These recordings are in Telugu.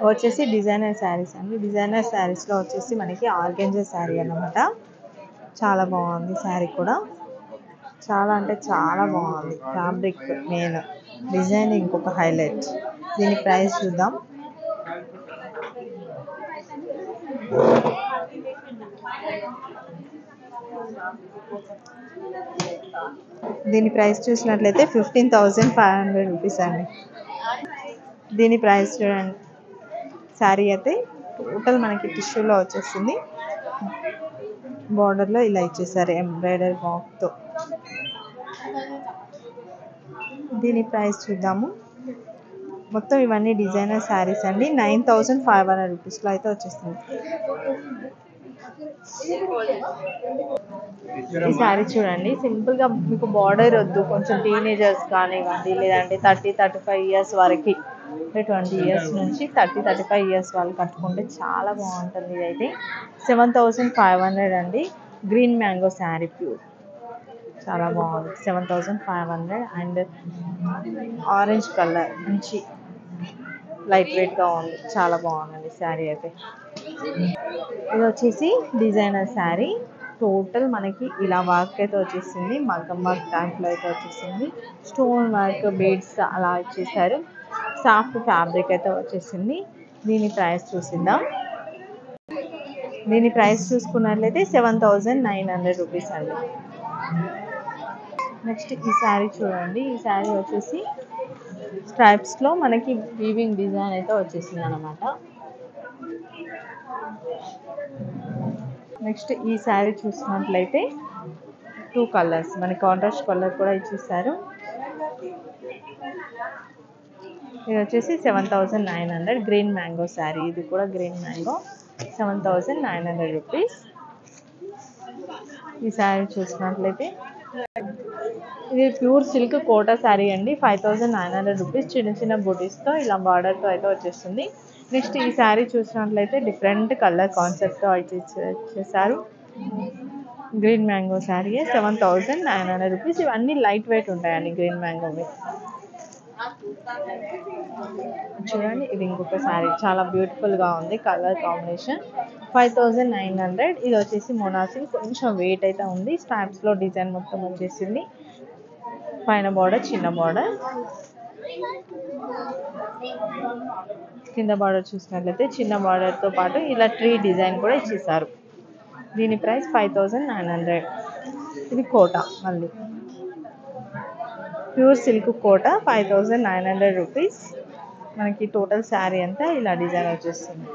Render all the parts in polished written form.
వచ్చేసి డిజైనర్ శారీస్ అండి. డిజైనర్ శారీస్లో వచ్చేసి మనకి ఆర్గెంజా శారీ అన్నమాట. చాలా బాగుంది శారీ కూడా, చాలా అంటే చాలా బాగుంది. ఫ్యాబ్రిక్ మెయిన్, డిజైన్ ఇంకొక హైలైట్. దీని ప్రైస్ చూద్దాం. దీని ప్రైస్ చూసినట్లయితే 15,500 రూపీస్ అండి. దీని ప్రైస్ చూడండి. శారీ అయితే టోటల్ మనకి టిష్యూలో వచ్చేస్తుంది. బార్డర్లో ఇలా ఇచ్చేసారు ఎంబ్రాయిడరీ వర్క్తో. దీని ప్రైస్ చూద్దాము. మొత్తం ఇవన్నీ డిజైనర్ శారీస్ అండి. 9,500 రూపీస్లో అయితే వచ్చేస్తుంది. ఈ శారీ చూడండి, సింపుల్గా మీకు బార్డర్ వద్దు, కొంచెం టీనేజర్స్ కానివ్వండి, లేదంటే 30-35 ఇయర్స్ వరకు, 20 ఇయర్స్ నుంచి 30-35 ఇయర్స్ వాళ్ళు కట్టుకుంటే చాలా బాగుంటుంది. ఇదైతే 7,500 అండి. గ్రీన్ మ్యాంగో శారీ ప్యూర్, చాలా బాగుంది. 7,500 అండ్ ఆరెంజ్ కలర్ మంచి లైట్ వెయిట్గా ఉంది, చాలా బాగుందండి శారీ అయితే. ఇది వచ్చేసి డిజైనర్ శారీ. టోటల్ మనకి ఇలా వర్క్ అయితే వచ్చేసింది, మగ్గం వర్క్ టైప్లో అయితే వచ్చేసింది. స్టోన్ వర్క్ బీడ్స్ అలా ఇచ్చేసారు. సాఫ్ట్ ఫ్యాబ్రిక్ అయితే వచ్చేసింది. దీని ప్రైస్ చూసిద్దాం. దీని ప్రైస్ చూసుకున్నట్లయితే 7,900 రూపీస్ అండి. నెక్స్ట్ ఈ శారీ చూడండి. ఈ శారీ వచ్చేసి స్ట్రైప్స్లో మనకి వీవింగ్ డిజైన్ అయితే వచ్చేసింది అనమాట. నెక్స్ట్ ఈ శారీ చూసినట్లయితే 2 కలర్స్, మనకి కాంట్రాస్ట్ కలర్ కూడా ఇచ్చేసారు. ఇది వచ్చేసి 7,900 గ్రీన్ మ్యాంగో శారీ. ఇది కూడా గ్రీన్ మ్యాంగో, 7,900 రూపీస్. ఈ శారీ చూసినట్లయితే ఇది ప్యూర్ సిల్క్ కోటా శారీ అండి. 5,900 రూపీస్. చిన్న చిన్న బుటీస్తో ఇలా బార్డర్తో అయితే వచ్చేస్తుంది. నెక్స్ట్ ఈ శారీ చూసినట్లయితే డిఫరెంట్ కలర్ కాన్సెప్ట్తో ఇచ్చేసారు. Green mango sari, 7,900 rupees. ఇవన్నీ లైట్ వెయిట్ ఉంటాయండి గ్రీన్ మ్యాంగోవి. చూడండి, ఇది ఇంకొక శారీ, చాలా బ్యూటిఫుల్గా ఉంది కలర్ కాంబినేషన్. 5,900. ఇది వచ్చేసి మొనాసిల్, కొంచెం వెయిట్ అయితే ఉంది. స్టాంప్స్లో డిజైన్ మొత్తం వచ్చేసింది. పైన బార్డర్ చిన్న బార్డర్, కింద బార్డర్ చూసినట్లయితే చిన్న బార్డర్తో పాటు ఇలా ట్రీ డిజైన్ కూడా ఇచ్చేసారు. దీని ప్రైస్ 5,900. ఇది కోటా, మళ్ళీ ప్యూర్ సిల్క్ కోటా, 5,900 రూపీస్. మనకి టోటల్ శారీ అంతా ఇలా డిజైన్ వచ్చేస్తుంది.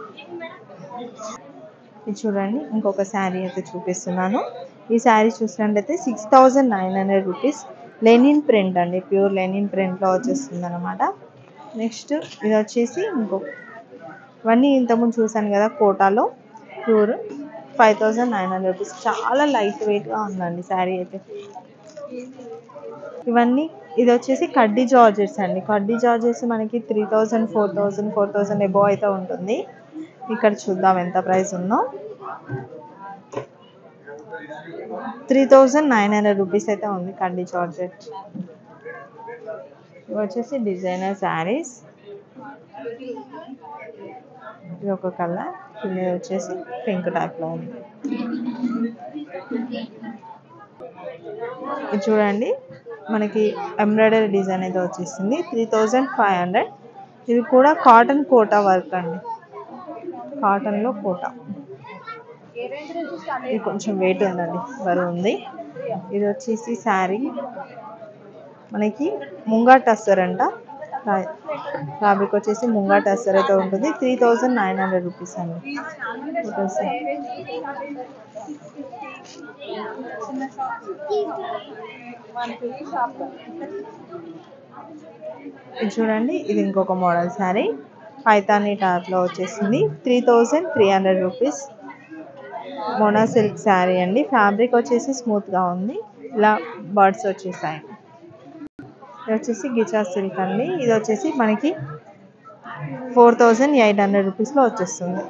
ఇది చూడండి, ఇంకొక శారీ అయితే చూపిస్తున్నాను. ఈ శారీ చూసినట్లయితే 6,900 రూపీస్. లెనిన్ ప్రింట్ అండి, ప్యూర్ లెనిన్ ప్రింట్లో వచ్చేస్తుంది అనమాట. నెక్స్ట్ ఇది వచ్చేసి ఇవన్నీ ఇంతకుముందు చూసాను కదా కోటాలో, ప్యూర్ 5,900 రూపీస్. చాలా లైట్ వెయిట్గా ఉందండి శారీ అయితే. ఇవన్నీ ఇది వచ్చేసి కడ్డీ జార్జెట్స్ అండి. కడ్డీ జార్జెట్స్ మనకి 3,000, 4,000, 4,000 ఎబో అయితే ఉంటుంది. ఇక్కడ చూద్దాం ఎంత ప్రైస్ ఉందో. 3,900 రూపీస్ అయితే ఉంది కడ్డీ జార్జెట్. ఇవి వచ్చేసి డిజైనర్ శారీస్. ఇది ఒక కలర్, ఇది వచ్చేసి పింక్ టైప్లో ఉంది. ఇది చూడండి, మనకి ఎంబ్రాయిడరీ డిజైన్ అయితే వచ్చేసింది. 3,500. ఇది కూడా కాటన్ కోటా వర్క్ అండి, కాటన్లో కోటా. ఇది కొంచెం వెయిట్ ఉందండి, బరువు ఉంది. ఇది వచ్చేసి శారీ మనకి ముంగా టస్సర్ అంట. ఫ్యాబ్రిక్ వచ్చేసి ముంగా టస్సర్ అయితే ఉంటుంది. 3,900 రూపీస్ అండి. ఇది చూడండి, ఇది ఇంకొక మోడల్ శారీ, పైతానీ టాప్లో వచ్చేసింది. 3,300 రూపీస్. మోనా సిల్క్ శారీ అండి. ఫ్యాబ్రిక్ వచ్చేసి స్మూత్గా ఉంది, ఇలా బర్డ్స్ వచ్చేసాయి. ఇది వచ్చేసి గిచా సిల్క్ అండి. ఇది వచ్చేసి మనకి 4,800 రూపీస్లో వచ్చేస్తుంది.